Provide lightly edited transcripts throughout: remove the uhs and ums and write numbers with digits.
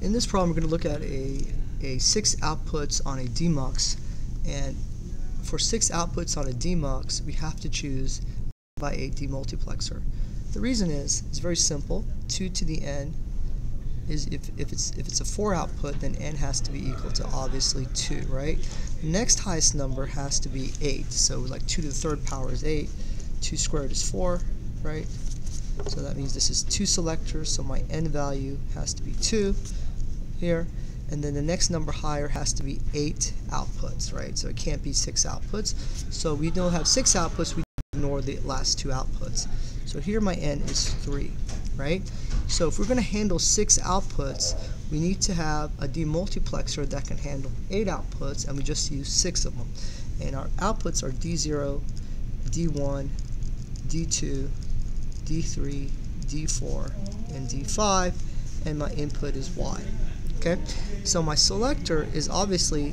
In this problem, we're going to look at a 6 outputs on a demux, and for 6 outputs on a demux, we have to choose by a demultiplexer. The reason is it's very simple. 2 to the n is if it's a 4 output, then n has to be equal to obviously 2, right? The next highest number has to be 8. So like 2 to the 3rd power is 8. 2 squared is 4, right? So that means this is 2 selectors, so my n value has to be 2 here. And then the next number higher has to be 8 outputs, right? So it can't be 6 outputs. So we don't have 6 outputs, we ignore the last 2 outputs. So here my n is 3, right? So if we're going to handle 6 outputs, we need to have a demultiplexer that can handle 8 outputs, and we just use 6 of them. And our outputs are D0, D1, D2, D3, D4, and D5, and my input is Y. Okay, so my selector is obviously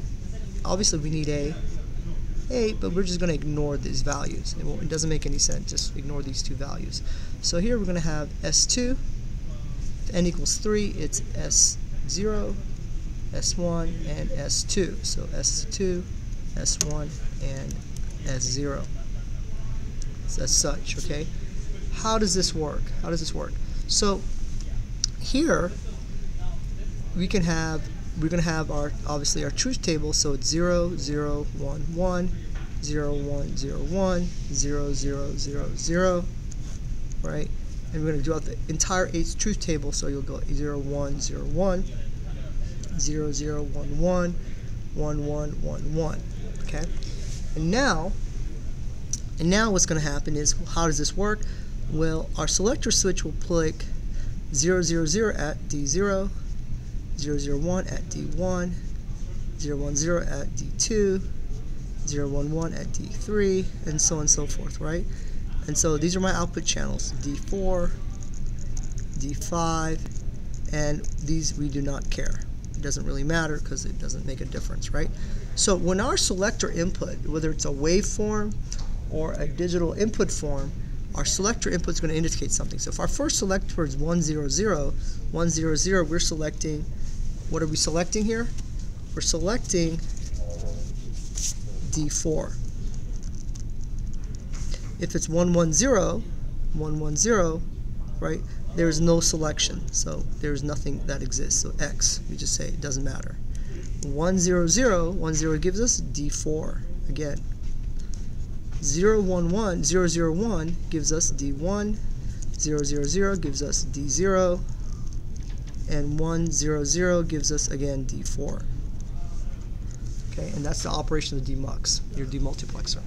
we need A, but we're just going to ignore these values. It doesn't make any sense. Just ignore these 2 values. So here we're going to have S2. If n equals 3, it's S0, S1, and S2. So S2, S1, and S0. So as such, okay? How does this work? How does this work? So here we're going to have our obviously our truth table, so it's 0, 0, 1, 1, 0, 1, 0, 1, 0, 0, 0, 0, right? And we're going to do out the entire 8 truth table, so you'll go 0, 1, 0, 1, 0, 0, 1, 1, 1, 1, 1, 1, okay? And now what's going to happen is, how does this work? Well, our selector switch will click 0, 0, 0 at D0, 0, 0, 1 at D1, 0, 1, 0 at D2, 0, 1, 1 at D3, and so on and so forth, right? And so these are my output channels, D4, D5, and these we do not care. It doesn't really matter because it doesn't make a difference, right? So when our selector input, whether it's a waveform or a digital input form, our selector input is going to indicate something. So if our first selector is 1, 0, 0, 1, 0, 0, we're selecting, what are we selecting here? We're selecting D4. If it's 1, 1, 0, 1, 1, 0, right, there's no selection. So there's nothing that exists. So X, we just say it doesn't matter. 1, 0, 0, 1, 0 gives us D4 again. 0, 1, 1, 0, 0, 1 gives us D1, 0, 0, 0 gives us D0, and 1, 0, 0 gives us again D4. Okay, and that's the operation of the demux, your demultiplexer.